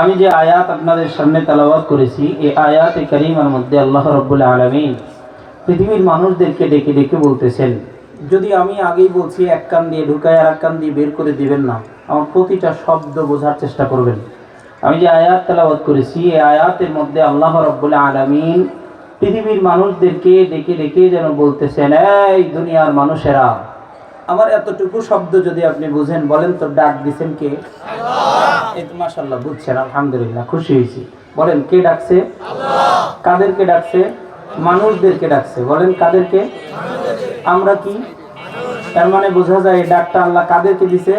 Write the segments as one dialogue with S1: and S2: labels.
S1: আমি যে আয়াত আপনাদের সামনে তেলাওয়াত করেছি, এই আয়াতে কারিমার মধ্যে আল্লাহ রাব্বুল আলামিন পৃথিবীর মানুষদেরকে ডেকে ডেকে বলতেছেন, যদি আমি আগেই বলছি এক কান দিয়ে ঢুকায় আর এক কান দিয়ে বের করে দিবেন না, আমার প্রতিটা শব্দ বোঝার চেষ্টা করবেন। আমি যে আয়াত তেলাওয়াত করেছি, এই আয়াতের মধ্যে আল্লাহ রাব্বুল আলামিন পৃথিবীর মানুষদেরকে ডেকে ডেকে যেন বলতেছেন, এই দুনিয়ার মানুষেরা, আমার এতটুকু শব্দ যদি আপনি বুঝেন, বলেন তো ডাক দিছেন কে? আল্লাহ। এই তো মাশাআল্লাহ বুঝছেন, আলহামদুলিল্লাহ, খুশি হয়েছি। বলেন কে ডাকছে? আল্লাহ। কাদেরকে ডাকছে? মানুষদেরকে ডাকছে। বলেন কাদেরকে? আমরা কি? তার মানে বোঝা যায় এই ডাকটা আল্লাহ কাদেরকে দিছে?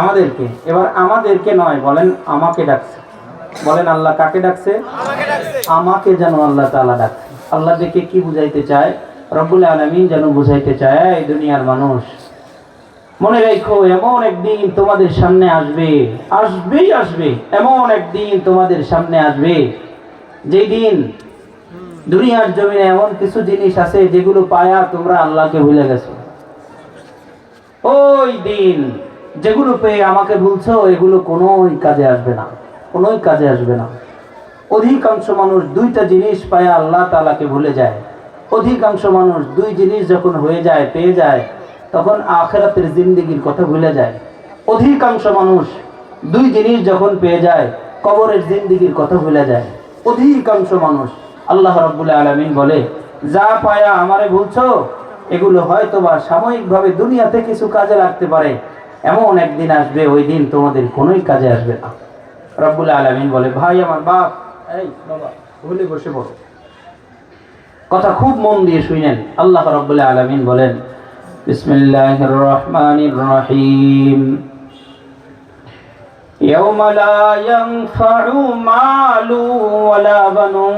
S1: আমাদেরকে। এবার আমাদেরকে নয়, বলেন আমাকে ডাকছে। বলেন আল্লাহ কাকে ডাকছে? আমাকে যেন আল্লাহ তাআলা ডাকছে। আল্লাহ দেখে কি বুঝাইতে চায়? রব্বুল আলামিন যেন বুঝাইতে চায়, এই দুনিয়ার মানুষ, মনে রেখো এমন একদিন তোমাদের সামনে আসবে, আসবে এমন একদিন তোমাদের সামনে আসবে, যেই দিন দুনিয়ার জমিনে এমন কিছু জিনিস আছে যেগুলো পায়া তোমরা আল্লাহকে ভুলে গেছো। ওই দিন যেগুলো পেয়ে আমাকে ভুলছো, এগুলো কোনোই কাজে আসবে না, কোনোই কাজে আসবে না। অধিকাংশ মানুষ দুইটা জিনিস পায়া আল্লাহ তাআলাকে ভুলে যায়। অধিকাংশ মানুষ দুই জিনিস যখন হয়ে যায়, পেয়ে যায়, তখন আখিরাতের জিন্দেগির কথা ভুলে যায়। অধিকাংশ মানুষ দুই জিনিস যখন পেয়ে যায়, কবরের জিন্দেগির কথা ভুলে যায়। অধিকাংশ মানুষ, আল্লাহ রাব্বুল আলামিন বলে, যা পায়া আমারে ভুলছো, এগুলো হয়তোবা সাময়িকভাবে দুনিয়াতে কিছু কাজে লাগতে পারে, এমন একদিন আসবে ওই দিন তোমাদের কোনোই কাজে আসবে না। রাব্বুল আলামিন বলে, ভাই আমার বাপ, এই বাবা ভুলে বসে পড়ো, কথা খুব মন দিয়ে শুনেন। আল্লাহ রাব্বুল আলামিন বলেন, বিসমিল্লাহির রহমানির রহিম, ইয়াওমা লা ইয়ানফাউ মালু ওয়ালা বানুন,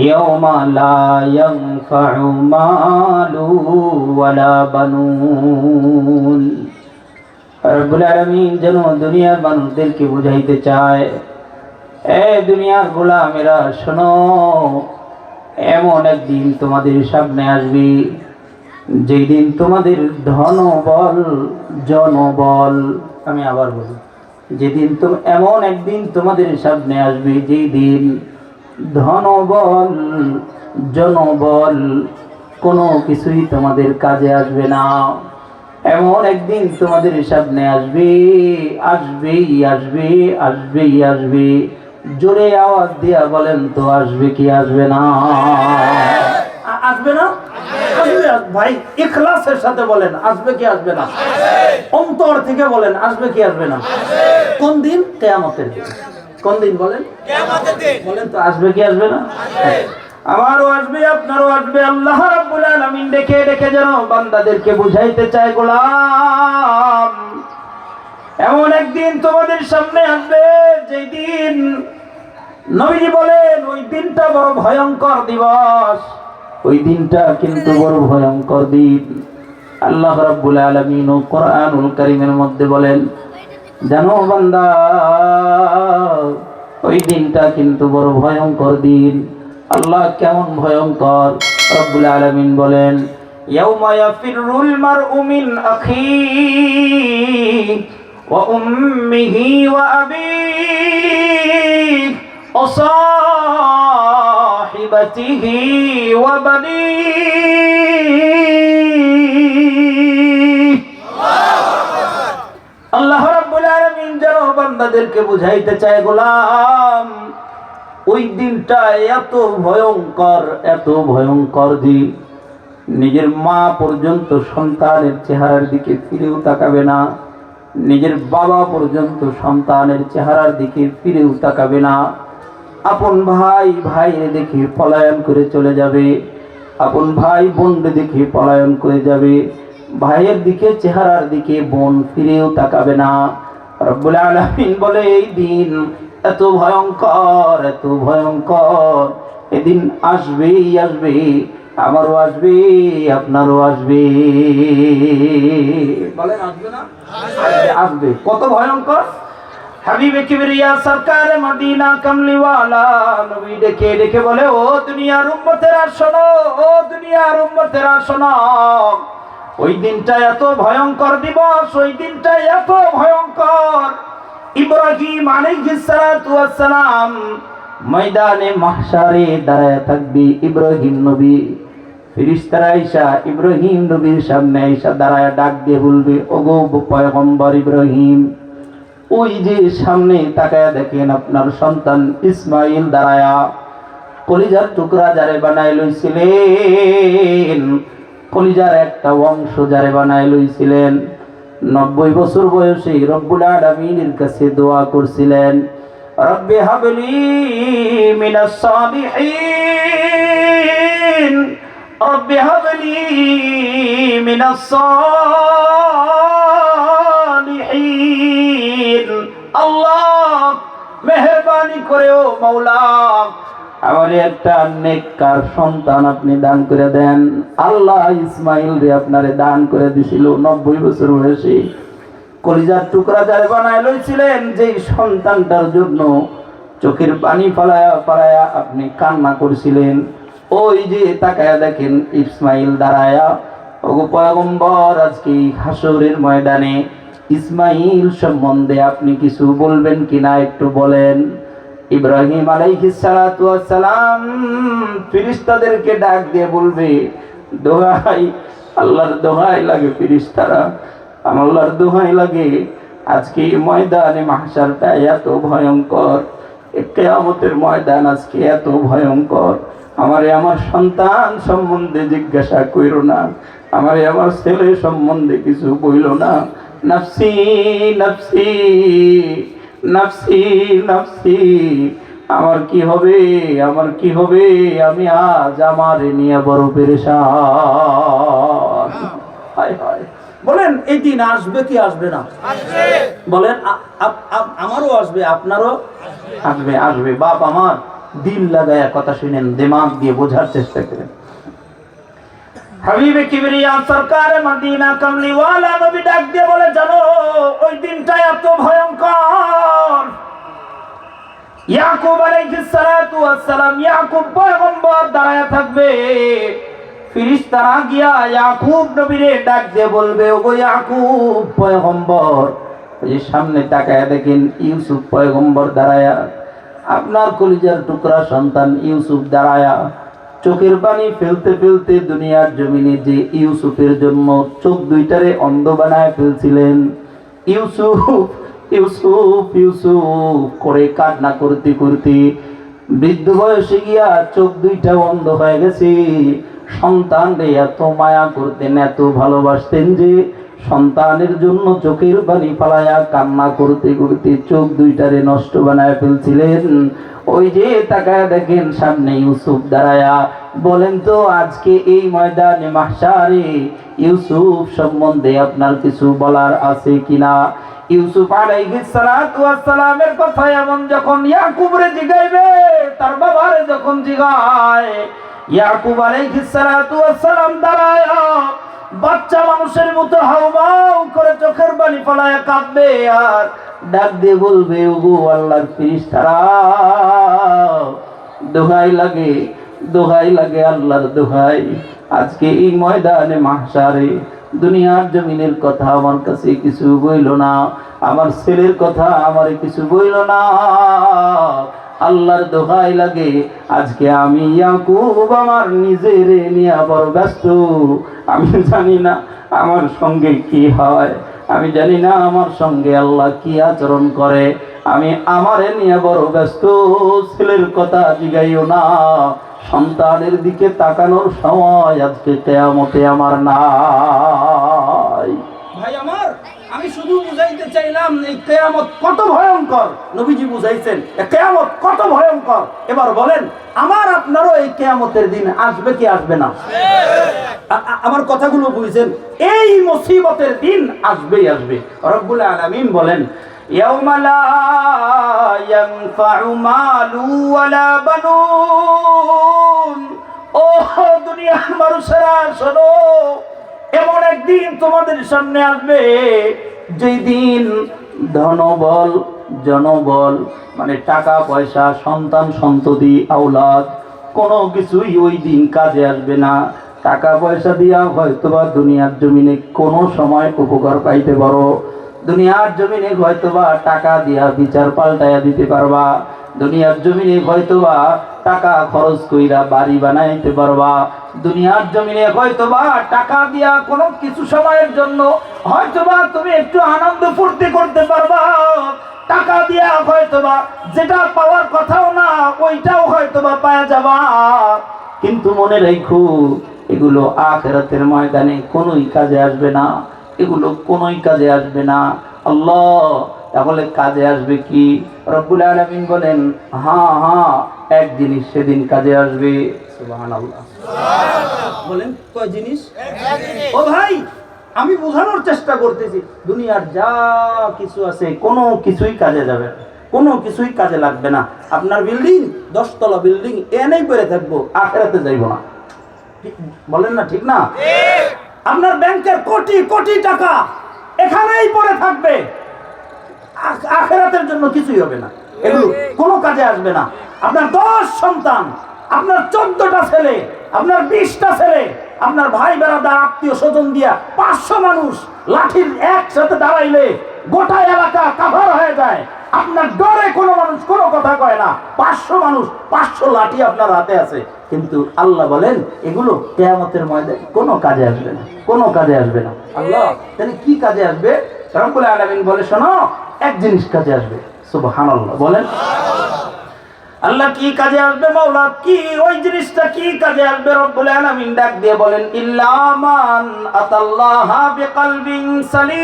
S1: ইয়াওমা লা ইয়ানফাউ মালু ওয়ালা বানুন। রব্বুল আলামিন যেন দুনিয়ার মানুষদেরকে বুঝাইতে চায়, এ দুনিয়ার গোলামেরা শোনো, এমন একদিন তোমাদের সামনে আসবে, যেই দিন তোমাদের ধনবল জনবল, আমি আবার বলি, যেদিন এমন একদিন তোমাদের সামনে আসবে, যেই দিন ধনবল জনবল কোনো কিছুই তোমাদের কাজে আসবে না। এমন একদিন তোমাদের সামনে আসবে, আসবে। জোরে আওয়াজ দিয়া বলেন তো, আসবে কি আসবে না? আসবে না? আসবে ভাই, ইখলাসের সাথে বলেন, আসবে কি আসবে না? অন্তর থেকে বলেন, আসবে কি আসবে না? কোন দিন? কিয়ামতের দিন। কোন দিন বলেন? কিয়ামতের দিন। বলেন তো আসবে কি আসবে না? আমারও আসবে, আপনারও আসবে। আল্লাহ রাব্বুল আলামিন ডেকে ডেকে যেন বান্দাদেরকে বুঝাইতে চায়, গোলাম, এমন একদিন তোমাদের সামনে আসবে, যেই দিন নবীজি বলেন ওই দিনটা বড় ভয়ঙ্কর দিবস, ওই দিনটা কিন্তু বড় ভয়ঙ্কর দিন। আল্লাহ রাব্বুল আলামিন ও কোরআনুল কারীমের মধ্যে বলেন, জানো বান্দা, ওই দিনটা কিন্তু বড় ভয়ঙ্কর দিন। আল্লাহ কেমন ভয়ঙ্কর? রাব্বুল আলামিন বলেন, ইয়াউমা ইয়াফিরুল মারউ মিন আখিহি ওয়া উম্মিহি ওয়া আবিহি ওয়া সাহিবাতিহি ওয়া বানিহি। আল্লাহ রাব্বুল আলামিন যেন বান্দাদেরকে বুঝাইতে চায়, গোলাম, ওই দিনটা এত ভয়ঙ্কর দিন, নিজের মা পর্যন্ত সন্তানের চেহারার দিকে ফিরেও তাকাবে না, নিজের বাবা পর্যন্ত সন্তানের চেহারার দিকে ফিরেও তাকাবে না। আপন ভাই ভাইরে দেখে পলায়ন করে চলে যাবে, আপন ভাই বোনরে দেখে পলায়ন করে যাবে, ভাইয়ের দিকে চেহারার দিকে বোন ফিরেও তাকাবে না। রব্বুল আলামিন বলে, এই দিন এত ভয়ঙ্কর, এদিন আসবে, আমারও আসবে, আপনারও আসবে। বলেন আসবে না? আসবে। কত ভয়ঙ্কর! হাবিবে কিবরিয়া সরকার মদিনা কামলিওয়ালা নবী ডেকে ডেকে বলে, ও দুনিয়ার উম্মতেরা শোনো, ও দুনিয়ার উম্মতেরা শোনো, ওই দিনটা এত ভয়ঙ্কর দিবস, ওই দিনটা এত ভয়ঙ্কর। ইব্রাহিম আলাইহিস সালাতু ওয়াস সালাম ময়দানে মাহশারে দাঁড়ায় থাকবে। ইব্রাহিম নবী, ফেরেশতারা আয়েশা ইব্রাহিম নবীর সামনে আয়েশা দাঁড়ায় ডাক দিয়ে বলবে, ওগো পয়গম্বর ইব্রাহিম, ওই যে সামনে তাকায়া দেখেন আপনার সন্তান ইসমাইল দাঁড়ায়া, কলিজার টুকরা যারে বানায় লইছিলেন, কলিজার একটা অংশ যারে বানায় লইছিলেন, 90 বছর বয়সে রব্বুল আলামিনের কাছে দোয়া করছিলেন, রব্বি হাবলি মিনাস সালিহিন, রব্বি হাবলি মিনাস সালিহিন। আল্লাহ মেহেরবানি করে ও মাওলা আমার একটা নেককার সন্তান আপনি দান করে দেন। আল্লাহ ইসমাইল রে আপনারে দান করে দিছিল 90 বছর বয়সে, কলিজার টুকরা যারে বানায় লইছিলেন, যেই সন্তানটার জন্য চোখের পানি ফালায়া ফালায়া আপনি কান্না করছিলেন, ওই যে তাকায়া দেখেন ইসমাইল দাঁড়ায়া। ওগো পয়গম্বর, আজকে হাসরের ময়দানে ইসমাইল সম্বন্ধে আপনি কিছু বলবেন কিনা একটু বলেন। ইব্রাহিম আলাইহিস সালাতু ওয়াস সালাম ফেরেশতাদেরকে ডাক দিয়ে বলবে, দোহাই, আল্লাহর দোহাই লাগে ফেরেশতারা, আল্লাহর দোহাই লাগে, আজকে ময়দানে মাহশারটা এত ভয়ঙ্কর, কিয়ামতের ময়দান আজকে এত ভয়ঙ্কর। আমারে আমার সন্তান সম্বন্ধে জিজ্ঞাসা কইরো না, আমারে আমার ছেলে সম্বন্ধে কিছু বইল না। নাফসি নাফসি নাফসি নাফসি, আমার কি হবে, আমার কি হবে, আমি আজ আমারে নিয়ে বড় পেরেশান। হায় হায়, বলেন এই দিন আসবে কি আসবে না? বলেন আমারও আসবে, আপনারও আসবে। আসবে বাপ আমার, দিল লাগায়া কথা শুনেন, দিমাগ দিয়ে বোঝার চেষ্টা করেন। হাবিবে কিবরিয়া সরকার মদিনা কামলিওয়ালা নবী ডাক দিয়ে বলে, জানো ওই দিনটা এত ভয়ঙ্কর। ইয়াকুব আলাইহিস সালাতু ওয়াস সালাম, ইয়াকুব পয়গম্বর দাঁড়ায়া থাকবে, ফেরেশতারা গিয়া ইয়াকুব নবীরে ডাক দিয়ে বলবে, ওগো ইয়াকুব পয়গম্বর, ওই যে সামনে তাকায়া দেখেন ইউসুফ পয়গম্বর দাঁড়ায়া, আপনার কলিজার টুকরা সন্তান ইউসুফ দাঁড়ায়া, চোখের পানি ফেলতে ফেলতে দুনিয়ার জমিনে যে ইউসুফের জন্য চোখ দুইটারে অন্ধ বানায় ফেলছিলেন, ইউসুফ ইউসুফ ইউসুফ করে কান্না করতে করতে বৃদ্ধ বয়সে গিয়া চোখ দুইটা অন্ধ হয়ে গেছে। সন্তান রে এত মায়া করতেন, এত ভালোবাসতেন যে সন্তানের জন্য চোখের পানি ফালায়া কান্না করতে করতে চোখ দুইটারে নষ্ট বানায় ফেলছিলেন। ওই যে তাকায় দেখেন সামনে ইউসুফ দাঁড়ায়া, বলেন তো আজকে এই ময়দানে মাহশারে ইউসুফ সম্বন্ধে আপনার কিছু বলার আছে কিনা? ইউসুফ আলাইহিস সালাতু ওয়াস সালামের কথা এমন যখন ইয়াকুবরে জিগাইবে, তার বাবারে যখন জিগায়, ইয়াকুব আলাইহিস সালাতু ওয়াস সালাম দাঁড়ায়া বাচ্চা মানুষের মতো হাউমাউ করে চোখের পানি ফলায় কাঁদবে আর ডাক দিয়ে বলবে, ওগো আল্লাহর ফেরেশতারা, দোহাই লাগে, দোহাই লাগে, আল্লাহর দোহাই, আজকে এই ময়দানে মাহশারে দুনিয়ার জমিনের কথা আমার কাছে কিছু বইল না, আমার ছেলের কথা আমারে কিছু বইল না, আল্লাহর দোহাই লাগে, আজকে আমি ইয়াকুব আমার নিজের নিয়ে বড় ব্যস্ত, আমি জানি না আমার সঙ্গে কি হয়, আমি জানি না আমার সঙ্গে আল্লাহ কি আচরণ করে, আমি আমারে নিয়ে বড় ব্যস্ত, ছেলের কথা জিগাইও না, সন্তানের দিকে তাকানোর সময় আজকে কিয়ামতে আমার নাই। ভাই আমার, আমি শুধু বুঝাইতে চাইলাম এই কিয়ামত কত ভয়ঙ্কর, নবীজি বুঝাইছেন কিয়ামত কত ভয়ঙ্কর। এবার বলেন আমার আপনারও এই কিয়ামতের দিন আসবে কি আসবে না? আমার কথাগুলো বুঝছেন? এই মুসিবতের দিন আসবেই আসবে। রব্বুল আলামিন বলেন, ইয়াউমা লা ইয়ানফাউ মালু ওয়ালা বানুন। ও দুনিয়ার মানুষেরা শোনো, এমন একদিন তোমাদের সামনে আসবে যেই দিন ধনবল জনবল মানে টাকা পয়সা সন্তান সন্ততি আওলাদ কোনো কিছুই ওই দিন কাজে আসবে না। টাকা পয়সা দিয়া হয়তোবা দুনিয়ার জমিনে কোনো সময় উপকার পাইতে পারো, দুনিয়ার জমিনে হয়তোবা টাকা দিয়া বিচার পাল্টাইয়া দিতে পারবা, দুনিয়ার জমিনে হয়তোবা টাকা খরচ কইরা বাড়ি বানাইতে পারবা, দুনিয়ার জমিনে হয়তোবা টাকা দিয়া কোনো কিছু সময়ের জন্য হয়তোবা তুমি একটু আনন্দ ফুর্তি করতে পারবা, টাকা দিয়া হয়তোবা যেটা পাওয়ার কথাও না ওইটাও হয়তোবা পাওয়া যাবা। কিন্তু মনে রাখো এগুলো আখিরাতের ময়দানে কোনোই কাজে আসবে না, এগুলো কোনোই কাজে আসবে না। আল্লাহ তাহলে কাজে আসবে কি? রব্বুল আলামিন বলেন হ্যাঁ হ্যাঁ এক জিনিস সেদিন কাজে আসবে। সুবহানাল্লাহ। বলেন কয় জিনিস? ও ভাই আমি বোঝানোর চেষ্টা করতেছি, দুনিয়ার যা কিছু আছে কোনো কিছুই কাজে যাবে না, কোনো কিছুই কাজে লাগবে না। আপনার বিল্ডিং 10 তলা বিল্ডিং এনেই পড়ে থাকবো, আখিরাতে যাইব না। বলেন না ঠিক না? আপনার ব্যাংকের কোটি কোটি টাকা এখানেই পড়ে থাকবে, আখিরাতের জন্য কিছুই হবে না, এগুলো কোনো কাজে আসবে না। আপনার 10 সন্তান, আপনার 14টা ছেলে, আপনার 20টা ছেলে, আপনার ভাই বেড়াদার আত্মীয় স্বজন দিয়া 500 মানুষ লাঠির একসাথে দাঁড়াইলে গোটা এলাকা কাভার হয়ে যায়। আপনার ডরে কোনো মানুষ কোনো কথা কয় না, 500 মানুষ 500 লাঠি আপনার হাতে আছে, কিন্তু আল্লাহ বলেন এগুলো কিয়ামতের ময়দানে কোনো কাজে আসবে না, কোনো কাজে আসবে না। আল্লাহ তাহলে কি কাজে আসবে? রব্বুল আলামিন বলে শোনো এক জিনিস কাজে আসবে। সুবহানাল্লাহ। বলেন আল্লাহ কি কাজে আসবে? মাওলা কি ওই জিনিসটা কি কাজে আসবে? রব্বুল আলামিন ডাক দিয়ে বলেন ইল্লা মান আতাল্লাহা বিকলবিন সালিম,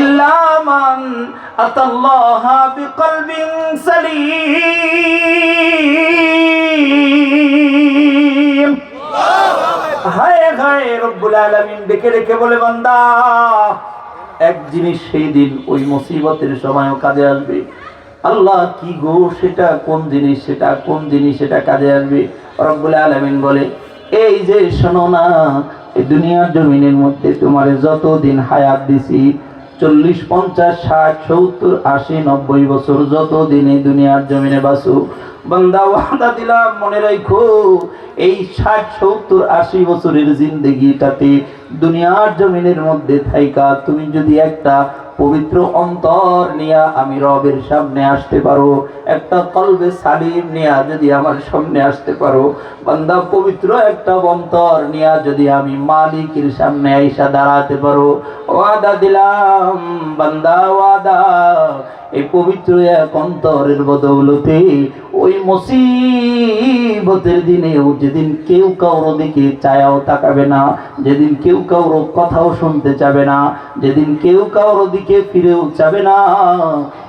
S1: ইল্লা মান আতাল্লাহা বিকলবিন সালিম। হায় হায় রব্বুল আলামিন ডেকে ডেকে বলে বান্দা এক জিনিস সেই দিন ওই মুসিবতের সময়ও কাজে আসবে। আল্লাহ কি গো সেটা কোন জিনিস, সেটা কোন জিনিস সেটা কাজে আসবে? রব্বুল আলামিন বলে এই যে শোনো না, এই দুনিয়ার জমিনের মধ্যে তোমার যতদিন হায়াত দিছি 40 50 60 70 80 90 বছর যতদিন এই দুনিয়ার জমিনে বাসু, বান্দা ওয়াদা দিলাম মনে রাখো এই 60 70 80 বছরের জিন্দেগিটাতে দুনিয়ার জমিনের মধ্যে থাইকা তুমি যদি একটা পবিত্র অন্তর নিয়ে আমি রবের সামনে আসতে পারো, একটা কলবে সালিম নিয়ে যদি আমার সামনে আসতে পারো, বান্দা পবিত্র একটা অন্তর নিয়ে যদি আমি মালিকের সামনে আইসা দাঁড়াতে পারো, ওয়াদা দিলাম বান্দা ওয়াদা এই পবিত্র এক অন্তরের বদৌলতে ওই মুসিবতের দিনেও যেদিন কেউ কারো দিকে চায়াও তাকাবে না, যেদিন কেউ কারো কথাও শুনতে চাবে না, যেদিন কেউ কারো দিকে ফিরেও চাবে না,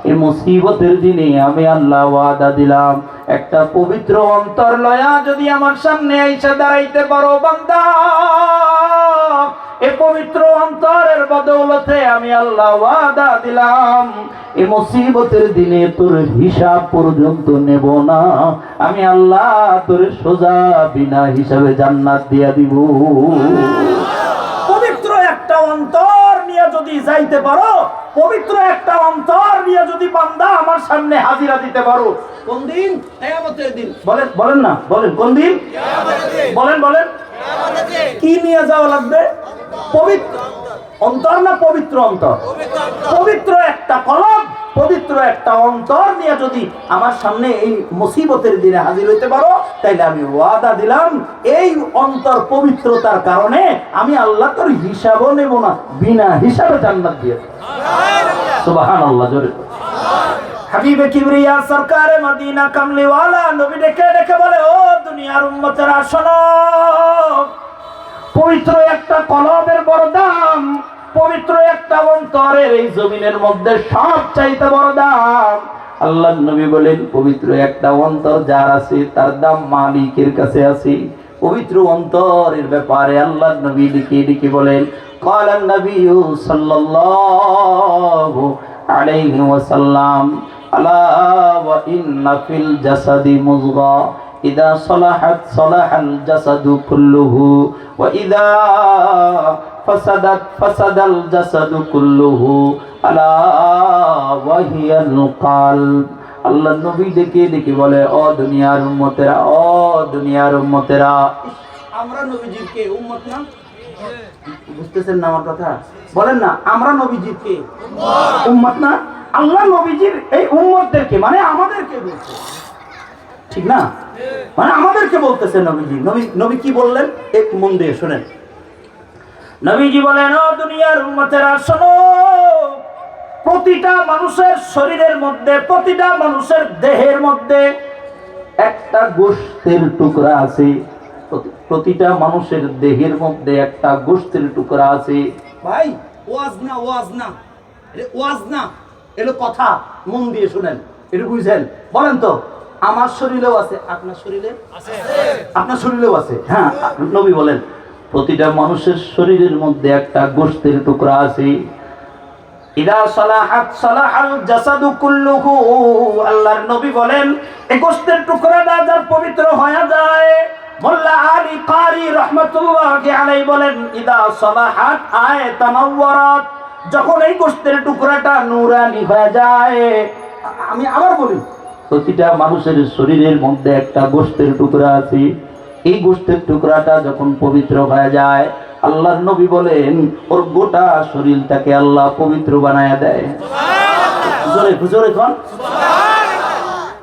S1: এই মুসিবতের দিনে আমি আল্লাহ ওয়াদা দিলাম একটা পবিত্র অন্তর লয়া যদি আমার সামনে আইসা দাঁড়াইতে পারো বান্দা, এই পবিত্র অন্তরের বদৌলতে আমি আল্লাহ ওয়াদা দিলাম এই মুসিবতের দিনে তোর হিসাব পর্যন্ত নেব না, আমি আল্লাহ তোর সোজা বিনা হিসাবে জান্নাত দিয়া দিব। পবিত্র একটা অন্তর নিয়ে যদি যাইতে পারো, পবিত্র একটা অন্তর নিয়ে যদি বান্দা আমার সামনে হাজিরা দিতে পারো, কোন দিন? কিয়ামতের দিন। বলেন বলেন না, বলেন কোন দিন? বলেন বলেন কি নিয়ে যাওয়া লাগবে? পবিত্র অন্তর না পবিত্র অন্তর? পবিত্র একটা কলব, পবিত্র একটা অন্তর নিয়ে যদি আমার সামনে এই মুসিবতের দিনে হাজির হইতে পারো, তাইলে আমি ওয়াদা দিলাম এই অন্তর পবিত্রতার কারণে আমি আল্লাহ তোর হিসাবও নেব না, বিনা হিসাবে জান্নাত দিয়ে দেব। সুবহানাল্লাহ। জোরে হাবিবে কিবরিয়া সরকারে মদিনা কামলিওয়ালা নবী ডেকে ডেকে বলে ও দুনিয়ার উম্মতেরা শোনো, পবিত্র একটা কলবের বড় দাম, পবিত্র একটা অন্তরের এই জমিনের মধ্যে সব চাইতে বড় দাম। আল্লাহর নবী বলেন পবিত্র একটা অন্তর যার আছে তার দাম মালিকের কাছে আছে। পবিত্র অন্তরের ব্যাপারে আল্লাহর নবী লিখে লিখে বলেন ক্বালান নবী সাল্লাল্লাহু আলাইহি ওয়াসাল্লাম আলা ওয়া ইন্না ফিল জাসাদি মুযগা ইদা সালাহাত সালাহাল জাসাদু কুল্লুহু ওয়া ইদা ফাসাদাত ফাসাদাল জাসাদু কুল্লুহু আলা ওয়া হিয়াল কলব আল্লাহ নবী ডেকে ডেকে বলে, ও দুনিয়ার উম্মতেরা, ও দুনিয়ার উম্মতেরা। আমরা নবীজির কে উম্মত না? বুঝতেছেন না আমার কথা? বলেন না, আমরা নবীজির কে উম্মত না? আল্লাহ নবীজির এই উম্মতদেরকে মানে আমাদেরকে বলছে, ঠিক না? মানে আমাদেরকে বলতেছে নবীজি। নবী কি বললেন এক মন দিয়ে শুনেন। নবীজি বলেন, ও দুনিয়ার উম্মতেরা শোনো, প্রতিটা মানুষের শরীরের মধ্যে, প্রতিটা মানুষের দেহের মধ্যে একটা গোশতের টুকরা আছে। প্রতিটা মানুষের দেহের মধ্যে একটা গোশতের টুকরা আছে। ভাই ওয়াজ না, ওয়াজ না, ওয়াজ না, এলো কথা, মন দিয়ে শুনেন, এটা বুঝছেন? বলেন তো, আমার শরীরেও আছে, আপনার শরীরে আছে, আপনার শরীরেও আছে। হ্যাঁ, নবী বলেন প্রতিটা মানুষের শরীরের মধ্যে একটা গোশতের টুকরা আছে। ইদা সালাহাত সালাহাল জাসাদু কুল্লুহু। আল্লাহর নবী বলেন এই গোশতের টুকরাটা যার পবিত্র হয়ে যায়, মোল্লা আলী কারি রাহমাতুল্লাহি আলাইহি বলেন, ইদা সালাহাত আয় তানাওয়ারাত। যখন এই গোশতের টুকরাটা নূরানি হয়ে যায়, আমি আবার বলি, প্রতিটা মানুষের শরীরের মধ্যে একটা গোশতের টুকরা আছে। এই গোশতের টুকরাটা যখন পবিত্র হয়ে যায়, আল্লাহর নবী বলেন ওর গোটা শরীরটাকে আল্লাহ পবিত্র বানায়া দেয়। জোরে জোরে কোন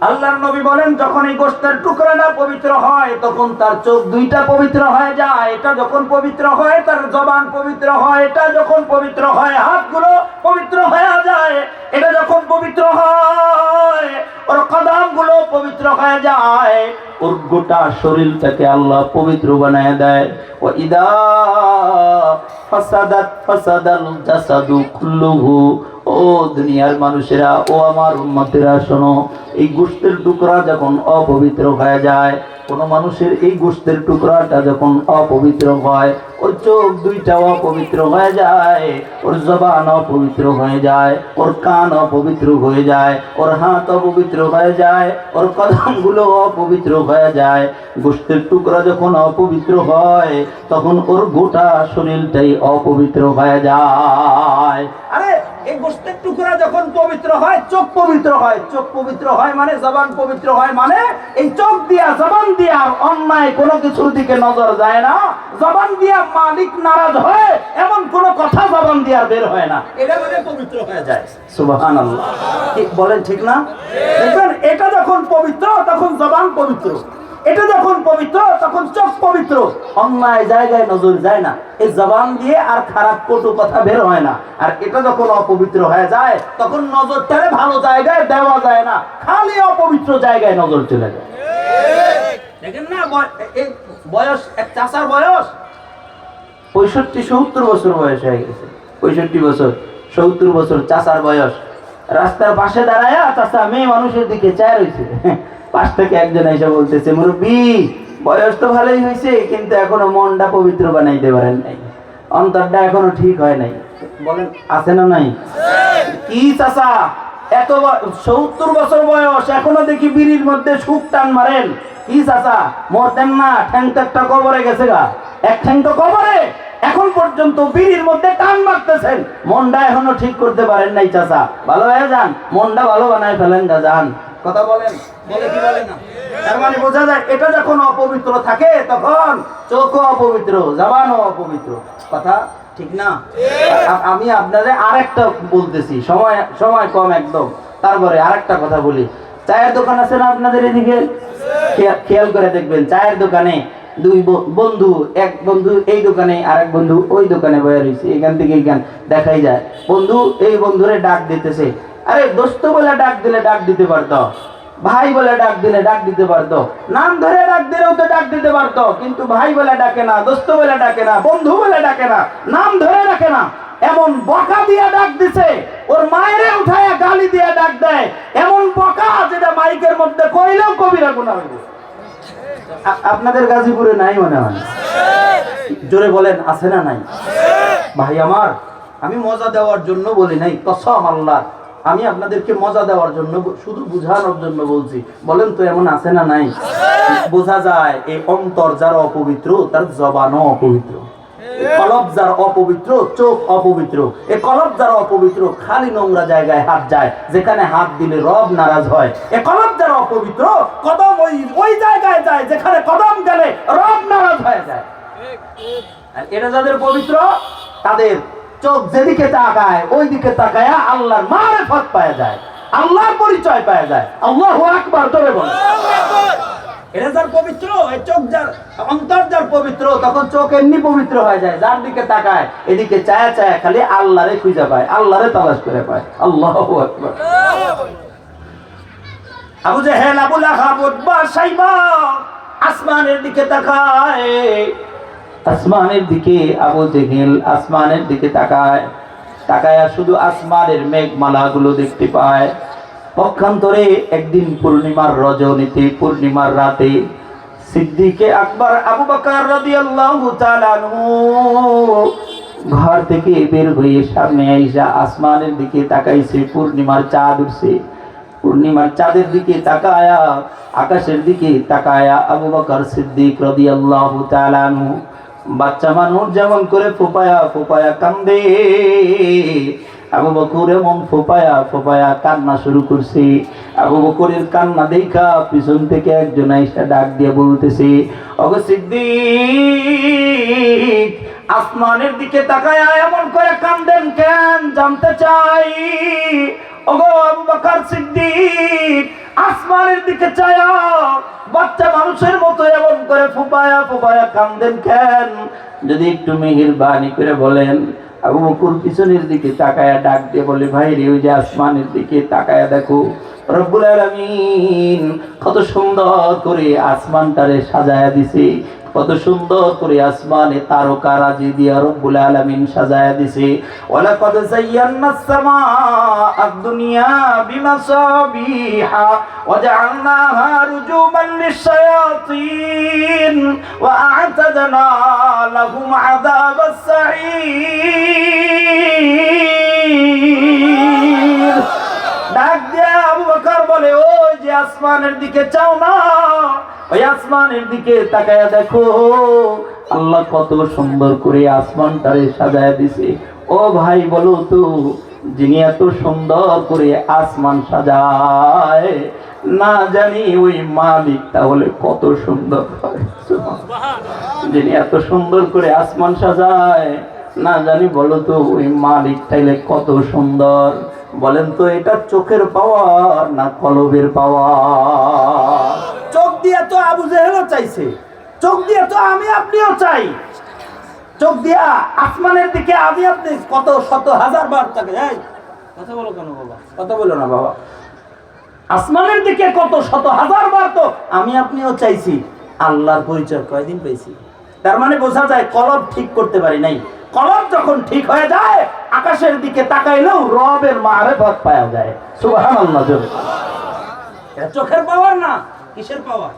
S1: আল্লাহর নবী বলেন যখন এই গোশতের টুকরাটা পবিত্র হয়, তখন তার চোখ দুইটা পবিত্র হয়ে যায়। এটা যখন পবিত্র হয়, তার জবান পবিত্র হয়। এটা যখন পবিত্র হয়, হাতগুলো পবিত্র হয়ে যায়। এটা যখন পবিত্র হয়, ওর কদমগুলো পবিত্র হয়ে যায়। ওর গোটা শরীরটাকে আল্লাহ পবিত্র বানায় দেয়। ও ইদা ফাসাদাত ফাসাদাল জাসাদু কুল্লুহু। ও দুনিয়ার মানুষেরা, ও আমার উম্মতেরা শোনো, এই গোশতের টুকরা যখন অপবিত্র হয়ে যায়, কোন মানুষের এই গোশতের টুকরাটা যখন অপবিত্র হয়, ওর চোখ দুইটা অপবিত্র হয়ে যায়, ওর জবান অপবিত্র হয়ে যায়, ওর কান অপবিত্র হয়ে যায়, ওর হাত অপবিত্র হয়ে যায়, ওর কদমগুলো অপবিত্র হয়ে যায়। গোশতের টুকরা যখন অপবিত্র হয়, তখন ওর গোটা শরীরটাই অপবিত্র হয়ে যায়। আরে এই গোশতের টুকরা যখন পবিত্র হয়, চোখ পবিত্র হয়। চোখ পবিত্র হয় মানে জবান পবিত্র হয়, মানে এই চোখ দিয়া জবান দিয়া অন্যায় কোনো কিছুর দিকে নজর যায় না। জবান দিয়া মালিক নারাজ হয় এমন কোন কথা জবান দিয়া বের হয় না, এটা মানে পবিত্র হয়ে যায়। সুবহানাল্লাহ, কি বলেন ঠিক না? দেখবেন এটা যখন পবিত্র তখন জবান পবিত্র, এটা যখন পবিত্র তখন চোখ পবিত্র, অন্যায় জায়গায় নজর যায় না, এই জবান দিয়ে আর খারাপ কটু কথা বের হয় না। আর এটা যখন অপবিত্র হয়ে যায়, তখন নজরটারে ভালো জায়গায় দেওয়া যায় না, খালি অপবিত্র জায়গায় নজর চলে যায়। দেখেন না, এই বয়স, এক চাচার বয়স 65-70 বছর বয়স হয়ে গেছে। 65 বছর 70 বছর চাচার বয়স। রাস্তার পাশে দাঁড়ায় চাচা মেয়ে মানুষের দিকে চায় রয়েছে। পাশ থেকে একজন এসে বলতেছে, মুরব্বি বয়স তো ভালোই হয়েছে, কিন্তু এখনো মনটা পবিত্র বানাইতে পারেন নাই, অন্তরটা এখনো ঠিক হয় নাই। বলেন আছে না নাই? কি চাচা এত 70 বছর বয়স, এখনো দেখি বিড়ির মধ্যে সুখ টান মারেন? কি চাচা মরতেন না? ঠ্যাং তো একটা কবরে গেছে গা, এক ঠ্যাং তো কবরে, এখন পর্যন্ত বিড়ির মধ্যে টান মারতেছেন, মনটা এখনো ঠিক করতে পারেন নাই। চাচা ভালো হয়ে যান, মনটা ভালো বানায় ফেলেন গা, যান। কথা বলেন, বলে কি বলে না? তার মানে বোঝা যায় এটা যখন অপবিত্র থাকে, তখন চোখও অপবিত্র, জবানও অপবিত্র। কথা ঠিক না? আমি আপনাদের আরেকটা বলতেছি, সময় কম একদম, তারপরে আরেকটা কথা বলি। চায়ের দোকান আছে না আপনাদের এদিকে? খেয়াল করে দেখবেন, চায়ের দোকানে দুই বন্ধু, এক বন্ধু এই দোকানে, আরেক বন্ধু ওই দোকানে বয়ে রয়েছে, এখান থেকে এখান দেখাই যায়। বন্ধু এই বন্ধুরে ডাক দিতেছে, আরে দোস্ত বলে ডাক দিলে ডাক দিতে পারতো, ভাই বলে ডাক দিলে ডাক দিতে পারতো, নাম ধরে ডাক দিলেও তো ডাক দিতে পারতো, কিন্তু ভাই বলে ডাকে না, দোস্ত বলে ডাকে না, বন্ধু বলে ডাকে না, নাম ধরে ডাকে না। এমন বকা দিয়া ডাক দিছে, ওর মায়েরে উঠায় গালি দিয়া ডাক দেয়, এমন বকা যেটা মাইকের মধ্যে কইলেও কবিরা গুনাহ হইবে। আপনাদের গাজীপুরে নাই মনে হয়? জোরে বলেন আছে না নাই? ভাই আমার, আমি মজা দেওয়ার জন্য বলি নাই, কসম আল্লাহ, আমি আপনাদেরকে মজা দেওয়ার জন্য, শুধু বুঝানোর জন্য বলছি। বলেন তো এমন আছে না নাই? বোঝা যায় এই অন্তর যারা অপবিত্র, তার জবানও অপবিত্র। কলব যার অপবিত্র, চোখ অপবিত্র, এই কলব যার অপবিত্র খালি নোংরা জায়গায় হাত যায়, যেখানে হাত দিলে রব নারাজ হয়। এই কলব যার অপবিত্র কদম ওই জায়গায় যায় যেখানে কদম গেলে রব নারাজ হয়ে যায়। আর এরা যাদের পবিত্র, তাদের চোখ যেদিকে তাকায় ওই দিকে তাকায় আল্লাহর মারিফত পাওয়া যায়, আল্লাহর পরিচয় পাওয়া যায়। আল্লাহু আকবার ধরে বলে। এরা যার পবিত্র, এই চোখ যার, অন্তর যার পবিত্র, তখন চোখ এমনি পবিত্র হয়ে যায়, যার দিকে তাকায় এদিকে চায়া চায়া খালি আল্লাহরে খুঁজে পায়, আল্লাহরে তালাশ করে পায়। আল্লাহু আকবার। আবু জাহেল, আবু লাহাব, উতবা, শাইবা আসমানের দিকে তাকায়, আসমানের দিকে আবু জেহেল আসমানের দিকে তাকায়, তাকায়া শুধু আসমানের মেঘমালাগুলো দেখতে পায়। পক্ষান্তরে একদিন পূর্ণিমার রজনীতে, পূর্ণিমার রাতে সিদ্দিকে আকবর আবু বকর রাদিয়াল্লাহু তাআলা আনহু ঘর থেকে বের হয়ে সামনে আইসা আসমানের দিকে তাকাইছে। পূর্ণিমার চাঁদ উঠছে, পূর্ণিমার চাঁদের দিকে তাকায়া, আকাশের দিকে তাকায়া আবু বকর সিদ্দিক রাদিয়াল্লাহু তাআলা আনহু বাচ্চা মানুষ যেমন করে ফোপায়া ফোপায়া কান্দে, আবু বকর এমন ফোপায়া ফোপায়া কান্না শুরু করছে। আবু বকরের কান্না দেখা পিছন থেকে একজন আইসা ডাক দিয়ে বলতেছে, ওগো সিদ্দিক, আসমানের দিকে তাকায়া এমন করে কান্দেন কেন, জানতে চাই। ওগো আবু বকর সিদ্দিক, আসমানের দিকে চায়া বাচ্চা মানুষের মতো এমন করে ফোপায়া ফোপায়া কান্দেন কেন, যদি একটু মেহেরবানি করে বলেন। আবু বকর পিছনের দিকে তাকায়া ডাক দিয়ে বলে, ভাই রে, ওই যে আসমানের দিকে তাকায়া দেখো, রব্বুল আলামিন কত সুন্দর করে আসমানটারে সাজায়া দিছে, কত সুন্দর করে আসমানে তারকারাজি দিয়া রব্বুল আলামিন সাজায়া দিছে। ওয়ালাকাদ যায়্যানাস সামাআদ দুনিয়া বিমাসাবিহা ওয়া জাআলনাহা রুজুমান লিশ-শায়াতিন ওয়া আ'তাদনা লাহুম আযাবাস সাঈর। ডাক দিয়া আবু বকর বলে, ওই যে আসমানের দিকে চাও না, ওই আসমানের দিকে তাকায়া দেখো, আল্লাহ কত সুন্দর করে আসমানটারে সাজায় দিছে। ও ভাই বলো তো, যিনি এত সুন্দর করে আসমান সাজায়, না জানি ওই মালিক তাহলে কত সুন্দর হয়। যিনি এত সুন্দর করে আসমান সাজায়, না জানি বলো তো ওই মালিক তাইলে কত সুন্দর। বলেন তো, এটা চোখের পাওয়ার না কলবের পাওয়ার? চোখ দিয়ে তো আবু জেহেলও চাইছে, চোখ দিয়ে তো আমি আপনিও চাই। চোখ দিয়া আসমানের দিকে আমি আপনি কত শত হাজার বার তাকে, কথা বলো কেন বাবা, কথা বলো না বাবা, আসমানের দিকে কত শত হাজার বার তো আমি আপনিও চাইছি। আল্লাহর পরিচয় কয়দিন পেয়েছি? তার মানে বোঝা যায় কলব ঠিক করতে পারি নাই। কলব যখন ঠিক হয়ে যায়, আকাশের দিকে তাকাইলেও রবের মারিফত পাওয়া যায়। সুবহানাল্লাহ। এটা চোখের পাওয়ার না, কিসের পাওয়ার?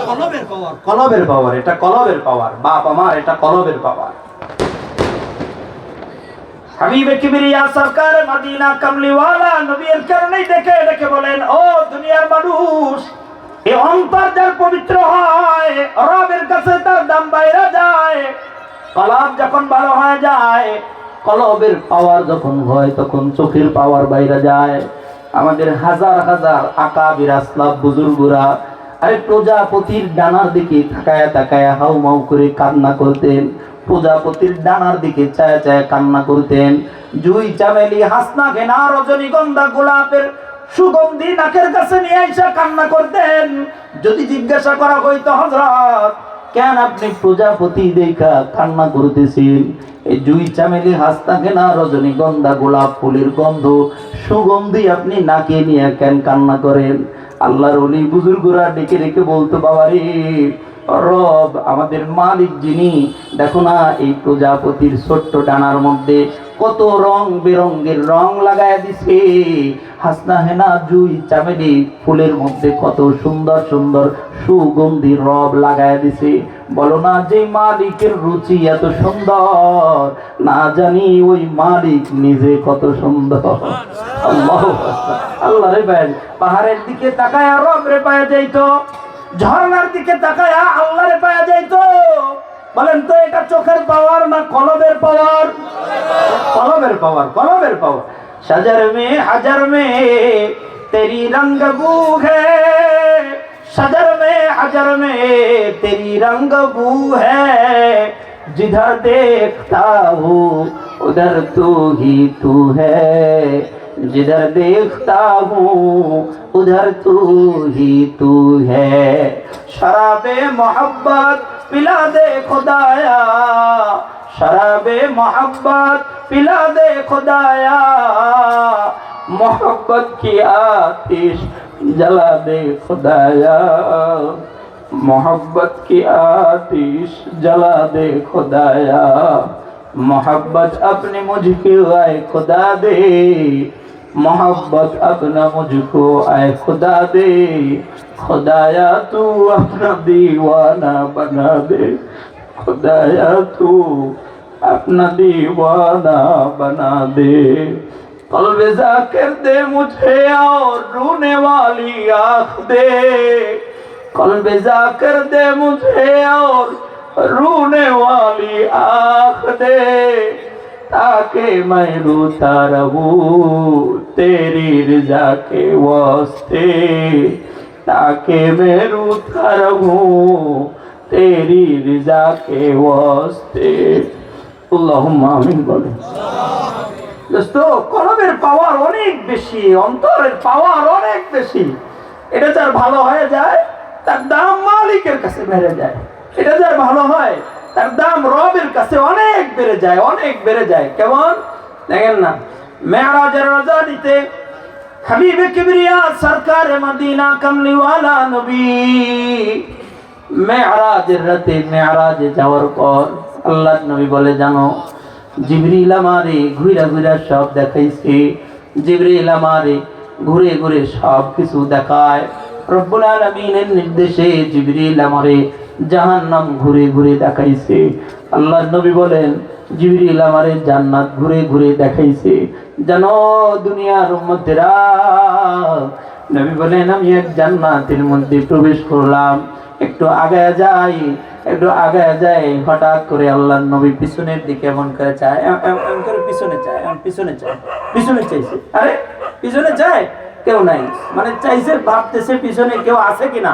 S1: কলবের পাওয়ার। কলবের পাওয়ার, এটা কলবের পাওয়ার। বাপ আমার, এটা কলবের পাওয়ার। হাবিবে কিবরিয়া সরকার মদিনা কামলিওয়ালা নবীর কারণেই দেখে দেখে বলেন, ও দুনিয়ার মানুষ, এই অন্তর যার পবিত্র হয়, রবের কাছে তার দাম বাইরে যায়। কলব যখন ভালো হয়ে যায়, কলবের পাওয়ার যখন হয়, তখন চোখের পাওয়ার বাইরে যায়। আমাদের হাজার হাজার আকাবির আসলাফ বুজুর্গরা আরে প্রজাপতির ডানার দিকে তাকায়া তাকায়া হাউমাউ করে কান্না করতেন, প্রজাপতির ডানার দিকে চায়া চায়া কান্না করতেন। জুই, চামেলি, হাসনা, ঘেনা, রজনীগন্ধা, গোলাপের সুগন্ধি নাকের কাছে নিয়ে এসে কান্না করতেন। যদি জিজ্ঞাসা করা হইতো, হযরত কেন আপনি প্রজাপতি দেখা কান্না করতেছেন? এই জুই, চামেলি, হাসনা, ঘেনা, রজনীগন্ধা, গোলাপ ফুলের গন্ধ সুগন্ধি আপনি নাকে নিয়ে কেন কান্না করেন? আল্লাহর ওলি বুজুর্গরা ডেকে ডেকে বলতো, বাবারে, রব আমাদের মালিক যিনি, দেখো না এই প্রজাপতির ছোট্ট ডানার মধ্যে কত রং বেরঙ্গের রং লাগায় দিছে, হাসনা, হেনা, জুই, চামেলি ফুলের মধ্যে কত সুন্দর সুন্দর সুগন্ধি রব লাগায় দিছে। বলো না, যে মালিকের রুচি এত সুন্দর, না জানি ওই মালিক নিজে কত সুন্দর। আল্লাহ রে ভাই, পাহাড়ের দিকে তাকায়া রব রে পায়া যাইতো, ঝর্ণার দিকে তাকায়া আল্লাহরে পাওয়া যাইতো। বলেন তো এটা চোখের পাওয়ার না কলবের পাওয়ার? কলবের পাওয়ার, কলবের পাওয়ার। शजर में हजर में तेरी रंग बू है, शजर में हजर में तेरी रंग बू है, जिधर देखता हूँ उधर तू ही तू है, जिधर देखता हूँ उधर तू ही तू है। शराबे मोहब्बत पिला दे खुदाया, शराबे मोहब्बत पिला दे खुदाया, मोहब्बत की आतिश जला दे खुदाया, मोहब्बत की आतिश जला दे खुदाया, मोहब्बत अपनी मुझको आए खुदा दे, मोहब्बत अपना मुझको आए खुदा दे, खुदाया तू अपना दीवाना बना दे, खुदाया तू अपना दीवाना बना दे। कल्बे जाकिर दे मुझे और रोने वाली आँख दे, कल्बे जाकिर दे मुझे और रोने वाली आँख दे, ताकि मैं रोता रहूं तेरी रज़ा के वास्ते, ताकि मैं रोता रहूं तेरी रज़ा के वास्ते। अल्लाहुम्मा आमीन बोलें। दोस्तो, কলবের পাওয়ার অনেক বেশি, অন্তরের পাওয়ার অনেক বেশি। এটা যার ভালো হয়ে যায় তার দাম মালিকের কাছে বেড়ে যায়, এটা যার ভালো হয় তার দাম রবের কাছে অনেক বেড়ে যায়, অনেক বেড়ে যায়। কেমন দেখেন না, মেরাজের রাজনীতে হাবিবে কিবরিয়া সরকার মদিনা কমলিওয়ালা নবী মেরাজের রাতে মেরাজে যাওয়ার পর আল্লাহর নবী বলে, জানো জিবরিল আমারে ঘুরে ঘুরে সব দেখাইছে, জিবরিল আমারে ঘুরে ঘুরে সব কিছু দেখায়। রব্বুল আলামিনের নির্দেশে জিবরিল আমারে জাহান্নাম ঘুরে ঘুরে দেখাইছে। আল্লাহর নবী বলেন, জিবরিল আমারে জান্নাত ঘুরে ঘুরে দেখাইছে। জানো দুনিয়ার উম্মতেরা, নবী বলেন আমি এক জান্নাতের মধ্যে প্রবেশ করলাম, একটু আগায় যাই, একটু আগায় যাই, হঠাৎ করে আল্লাহর নবী পিছনের দিকে এমন করে চায়, এমন করে পিছনে চায়, পিছনে চায়, পিছনে চাইছে, আরে পিছনে চায় কেউ নাই, মানে চাইছে ভাবতেছে পিছনে কেউ আছে কিনা,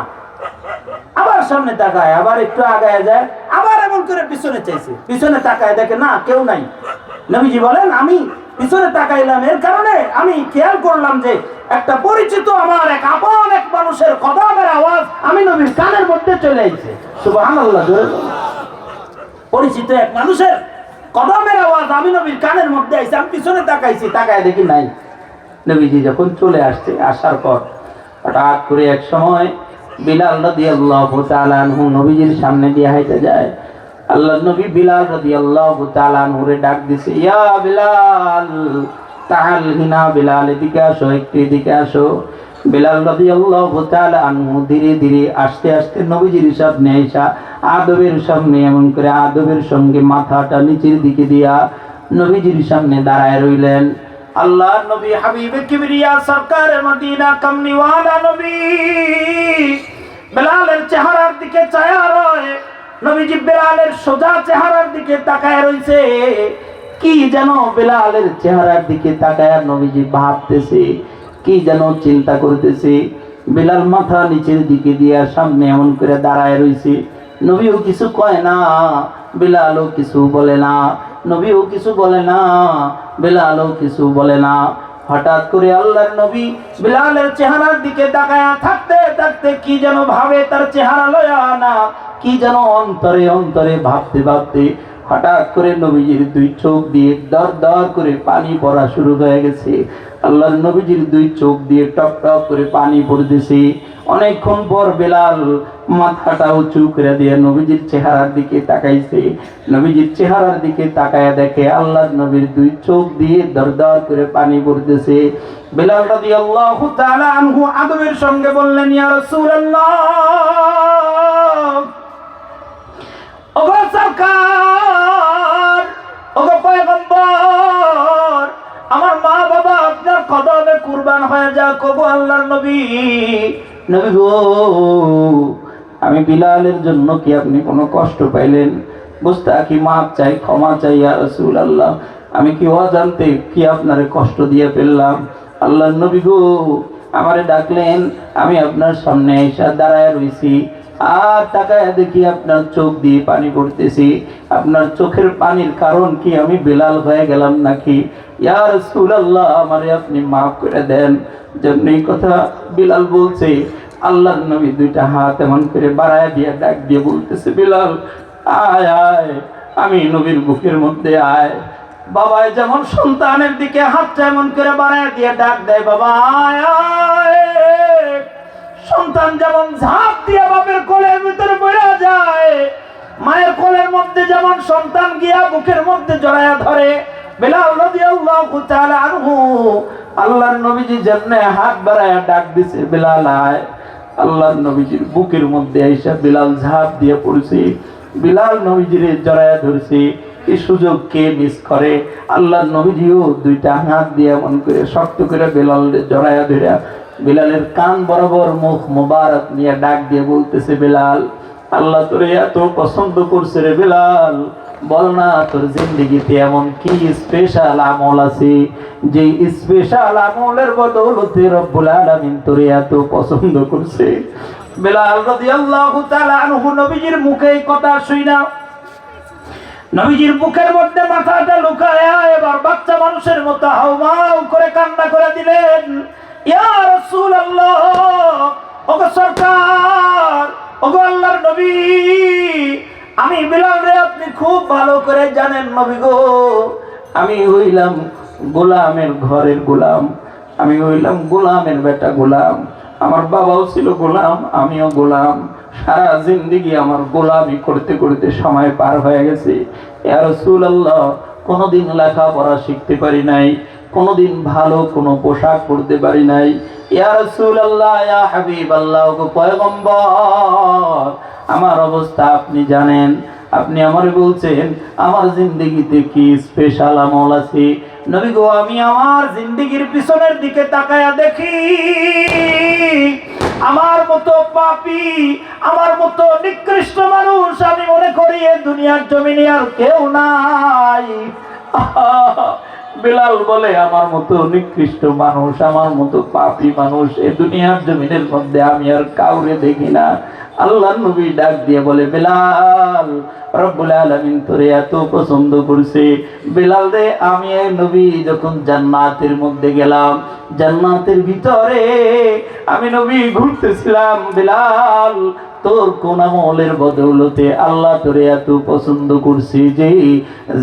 S1: আবার সামনে তাকায়, আবার একটু আগায় যায়, আবার এমন করে পিছনে চাইছে, পিছনে তাকায় দেখে না কেউ নাই। নবীজি বলেন আমি পিছনে তাকাইলাম, এর কারণে আমি খেয়াল করলাম যে একটা পরিচিত আমার এক আপন এক মানুষের কদমের আওয়াজ আমি নবীর কানের মধ্যে চলে আইছে। সুবহানাল্লাহ। পরিচিত এক মানুষের কদমের আওয়াজ আমি নবীর কানের মধ্যে আইছে, আমি পিছনে তাকাইছি, তাকায় দেখি নাই। নবীজি যখন চলে আসছে, আসার পর হঠাৎ করে এক সময় বিলাল রাদিয়াল্লাহু তাআলা আনহু নবীজির সামনে দিয়ে হাঁটে যায়। আল্লাহর নবী বিলাল রাদিয়াল্লাহু তাআলা আনহুরে ডাক দিছে, ইয়া বিলাল তাআল হিনা, বিলাল এদিকে আসো, একটু এদিকে আসো। বিলাল রাদিয়াল্লাহু তাআলা আনহু ধীরে ধীরে আস্তে আস্তে নবীজির সামনে আইসা আদবের সামনে এমন করে আদবের সঙ্গে মাথাটা নিচের দিকে দিয়া নবীজির সামনে দাঁড়ায় রইলেন। আল্লাহর নবী হাবিবে কিবরিয়া সরকার মদিনা কমলিওয়ালা নবী বিলালের চেহারার দিকে চায়া রয়। নবীজি বিলালের সোজা চেহারার দিকে তাকায় রইছে। কি যেন বিলালের চেহারার দিকে তাকায় নবীজি ভাবতেছে, কি যেন চিন্তা করতেছে। বিলাল মাথা নিচের দিকে দিয়া সামনে এমন করে দাঁড়ায় রইছে। নবীও কিছু কয় না, বিলালও কিছু বলে না, নবীও কিছু বলে না, বিলালও কিছু বলে না। হঠাৎ করে আল্লাহর নবী বিলালের চেহারার দিকে তাকায়া থাকতে থাকতে কি যেন ভাবে, তার চেহারা লয়া না, কি যেন অন্তরে অন্তরে ভাবতে ভাবতে হঠাৎ করে নবীজির দুই চোখ দিয়ে দর দর করে পানি পড়া শুরু হয়ে গেছে। আল্লাহর নবীজির দুই চোখ দিয়ে টপ টপ করে পানি পড়তেছে। অনেকক্ষণ পর বিলাল মাথাটা উঁচু করে দিয়ে নবীজির চেহারার দিকে তাকাইছে। নবীজির চেহারার দিকে তাকায়া দেখে আল্লাহর নবীর দুই চোখ দিয়ে দর দর করে পানি পড়তেছে। বিলাল রাদিয়াল্লাহু তাআলা আনহু আদবের সঙ্গে বললেন, ইয়া রাসূলুল্লাহ, ওগো সরকার, ওগো পয়গম্বর, আমার মা বাবা আপনার কদমে কুরবান হয়ে যাক। ওগো আল্লাহর নবী, নবী গো, আমি বিলালের জন্য কি আপনি কোনো কষ্ট পাইলেন? গুস্তাখি মাপ চাই, ক্ষমা চাই ইয়া রাসূলুল্লাহ। আমি কি অজান্তে কি আপনারে কষ্ট দিয়ে ফেললাম? আল্লাহর নবী গো, আমারে ডাকলেন, আমি আপনার সামনে এসে দাঁড়ায় রইছি, আর তাকায় দেখি আপনার চোখ দিয়ে পানি পড়তেছি। আপনার চোখের পানির কারণ কি আমি বেলাল হয়ে গেলাম নাকি? ইয়া রাসূলুল্লাহ, আমারে আপনি মাফ করে দেন। যেমনি কথা বিলাল বলছে, আল্লাহর নবী দুইটা হাত এমন করে বাড়ায় দিয়ে ডাক দিয়ে বলতেছে, বিলাল আয় আয়, আমি নবীর বুকের মধ্যে আয়। বাবাই যেমন সন্তানের দিকে হাতটা এমন করে বাড়ায় দিয়ে ডাক দেয়, বাবা আয় আয়। সন্তান যেমন ঝাঁপ দিয়ে বাপের কোলের ভিতরে পড়ে যায়, মায়ের কোলের মধ্যে যেমন সন্তান গিয়া বুকের মধ্যে জড়ায়া ধরে, বিলাল রাদিয়াল্লাহু তাআলা আনহু আল্লাহর নবীজি যেমনে হাত বাড়ায়া ডাক দিছে, বিলাল আয়, আল্লাহর নবীজির বুকের মধ্যে আইসা বিলাল ঝাঁপ দিয়ে পড়ছে, বিলাল নবীজিরে জড়ায়া ধরছে। এই সুযোগ কে মিস করে? আল্লাহর নবীজিও দুইটা হাত দিয়ে এমন করে শক্ত করে বিলালের জড়ায়া ধরে বিলালের কান বরাবর মুখ মোবারক নিয়ে ডাক দিয়ে বলতেছে, বিলাল আল্লাহ তোরে এত পছন্দ করছে রে বিলাল, বল না তোর জিন্দেগিতে এমন কি স্পেশাল আমল আছে যে স্পেশাল আমলের বদৌলতে রব্বুল আলামিন তোরে এত পছন্দ করছে। বিলাল রাদিয়াল্লাহু তাআলা আনহু নবীজির মুখে এই কথা শুইনা নবীজির বুকের মধ্যে মাথাটা লুকায়া এবার বাচ্চা মানুষের মতো হাউমাউ করে কান্না করে দিলেন, ইয়া রাসূলুল্লাহ, ওগো সরকার, ওগো আল্লাহর নবী, আমি বিলাল রে আপনি খুব ভালো করে জানেন নবী গো, আমি হইলাম গোলামের ঘরের গোলাম, আমি হইলাম গোলামের বেটা গোলাম, আমার বাবাও ছিল গোলাম, আমিও গোলাম, সারা জিন্দেগি আমার গোলামি করতে করতে সময় পার হয়ে গেছে। ইয়া রাসূলুল্লাহ, কোনোদিন লেখাপড়া শিখতে পারি নাই, কোনোদিন ভালো কোনো পোশাক পরতে পারি নাই। ইয়া রাসূলুল্লাহ, ইয়া হাবিবাল্লাহ, গো পয়গম্বর, আমার অবস্থা আপনি জানেন, আপনি আমারে বলছেন আমার জিন্দেগিতে কি স্পেশাল আমল আছে। নবী গো, আমি আমার জিন্দেগির পিছনের দিকে তাকায়া দেখি আমার মতো পাপী, আমার মতো নিকৃষ্ট মানুষ আমি মনে করি এই দুনিয়ার জমিনে আর কেউ নাই। বিলাল বলে, আমার মতো নিকৃষ্ট মানুষ, আমার মতো পাপী মানুষ এই দুনিয়ার জমিনের মধ্যে আমি আর কাউরে দেখি না। আল্লাহর নবী ডাক দিয়ে বলে, বিলাল রব্বুল আলামিন তোরে এত পছন্দ করছে। বিলাল রে, আমি নবী যখন জান্নাতের মধ্যে গেলাম, জান্নাতের ভিতরে আমি নবী ঘুরতেছিলাম, বিলাল তোর কোন আমলের বদৌলতে আল্লাহ তোরে এত পছন্দ করছে যে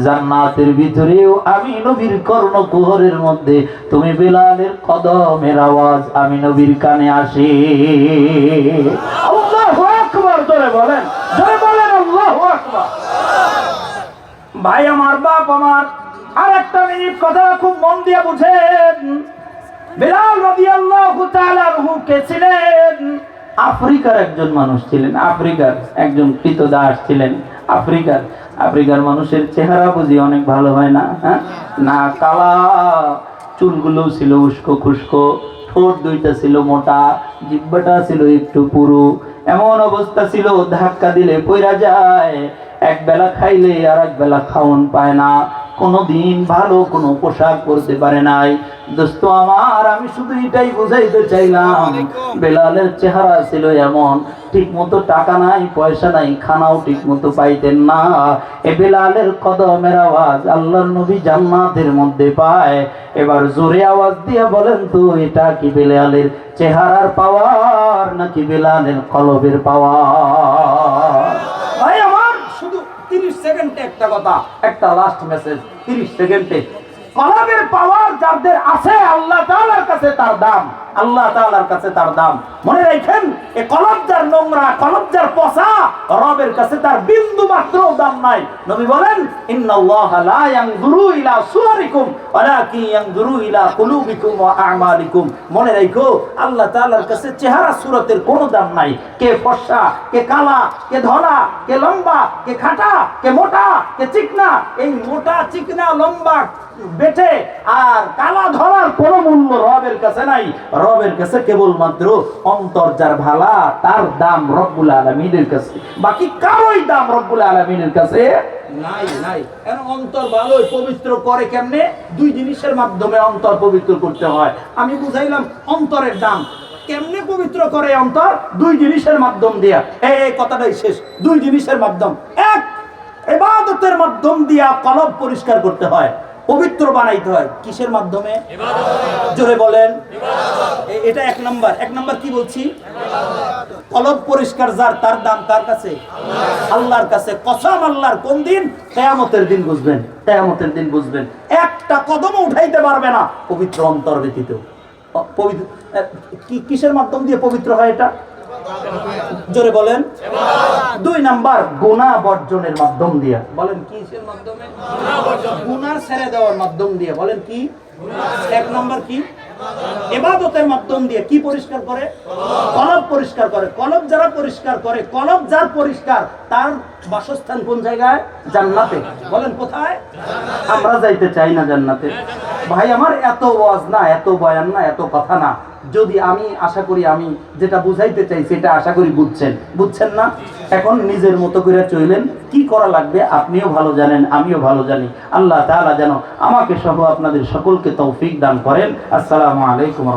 S1: জান্নাতের ভিতরেও আমি নবীর কর্ণকুহরের মধ্যে তুমি বিলালের কদমের আওয়াজ আমি নবীর কানে আসে। আল্লাহু আকবার, জোরে বলেন, জোরে বলেন আল্লাহু আকবার। ভাই আমার, বাপ আমার, আর একটা মিনিট কথা খুব মন দিয়ে বুঝেন। বিলাল রাদিয়াল্লাহু তাআলা আনহু কে ছিলেন? আফ্রিকার একজন মানুষ ছিলেন, আফ্রিকার একজন কৃতদাস ছিলেন। আফ্রিকার মানুষের চেহারা বুঝি অনেক ভালো হয় না? হ্যাঁ, না কালা, চুলগুলো ছিল উস্কো খুস্কো, ঠোঁট দুইটা ছিল মোটা, জিহ্বাটা ছিল একটু পুরু, এমন অবস্থা ছিল ধাক্কা দিলে পইরা যায়, এক বেলা খাইলে আর এক বেলা খাওন পায় না, কোনদিন ভালো কোনো পোশাক পরতে পারে নাই। দোস্ত আমার, আমি শুধু এটাই বুঝাইতে চাইলাম, বেলালের চেহারা ছিল এমন, ঠিক মতো টাকা নাই, পয়সা নাই, খানাও ঠিক মতো পাইতেন না। এ বেলালের কদমের আওয়াজ আল্লাহর নবী জান্নাতের মধ্যে পায়। এবার জোরে আওয়াজ দিয়ে বলেন তো, এটা কি বেলালের চেহারার পাওয়ার নাকি বেলালের কলবের পাওয়ার? ভাই আমার, শুধু 30 সেকেন্ডে একটা কথা, একটা লাস্ট মেসেজ, 30 সেকেন্ডে। কলবের পাওয়ার যাদের আছে আল্লাহ তাআলার কাছে তার দাম, আল্লাহ তাআলার কাছে তার দাম। মনে রাখেন, এই কলব যার নোংরা, কলব যার পচা, রবের কাছে তার বিন্দু মাত্র দাম নাই। নবী বলেন, ইন্নাল্লাহা লা ইয়ানজুরু ইলা সুওয়ারিকুম ওয়ালাকিন ইয়ানজুরু ইলা কুলুবিকুম ওয়া আমালিকুম। মনে রাখো, আল্লাহ তাআলার কাছে চেহারা সুরতের কোনো দাম নাই। কে ফর্সা, কে কালা, কে ধলা, কে লম্বা, কে খাটা, কে মোটা, কে চিকনা, এই মোটা চিকনা লম্বা বেটে আর কালা ধরার কোনো মূল্য রবের কাছে নাই, রবের কাছে কেবলমাত্র অন্তর যার ভালা তার দাম রব্বুল আলামিনের কাছে, বাকি কারোই দাম রব্বুল আলামিনের কাছে নাই নাই। এখন অন্তর ভালোই পবিত্র করে কেমনে? দুই জিনিসের মাধ্যমে অন্তর পবিত্র করতে হয়। আমি বুঝাইলাম অন্তরের দাম কেমনে পবিত্র করে অন্তর, দুই জিনিসের মাধ্যম দিয়া। এই কথাটাই শেষ। দুই জিনিসের মাধ্যম, এক ইবাদতের মাধ্যম দিয়া কলব পরিষ্কার করতে হয়, পবিত্র বানাইতে হয়। কিসের মাধ্যমে? জোরে বলেন। এটা এক নাম্বার। এক নাম্বার কি বলছি? কলব পরিষ্কার যার, তার দাম কার কাছে? আল্লাহর কাছে। কসম আল্লাহর। কোন দিন? কিয়ামতের দিন বুঝবেন, কিয়ামতের দিন বুঝবেন। একটা কদম উঠাইতে পারবে না পবিত্র অন্তর ব্যতীত। পবিত্র কিসের মাধ্যম দিয়ে পবিত্র হয় এটা? জোরে বলেন। দুই নাম্বার গুনাহ বর্জনের মাধ্যম দিয়া। বলেন কিসের মাধ্যমে? গুনাহ ছেড়ে দেওয়ার মাধ্যম দিয়ে। বলেন কি? এক নাম্বার কি? ইবাদতের মাধ্যম দিয়ে। কি পরিষ্কার করে? কলব পরিষ্কার করে। কলব যারা পরিষ্কার করে, কলব যার পরিষ্কার, তার বাসস্থান কোন জায়গায়? জান্নাতে। বলেন কোথায়? আমরা যাইতে চাই না জান্নাতে। ভাই আমার এত ওয়াজ না, এত বয়ান না, এত কথা না। যদি আমি আশা করি আমি যেটা বুঝাইতে চাই সেটা আশা করি বুঝছেন। বুঝছেন না? এখন নিজের মতো করে চললেন। কি করা লাগবে আপনিও ভালো জানেন, আমিও ভালো জানি। আল্লাহ তাআলা যেন আমাকে সহ আপনাদের সকলকে তৌফিক দান করেন। আসসালামু আলাইকুম।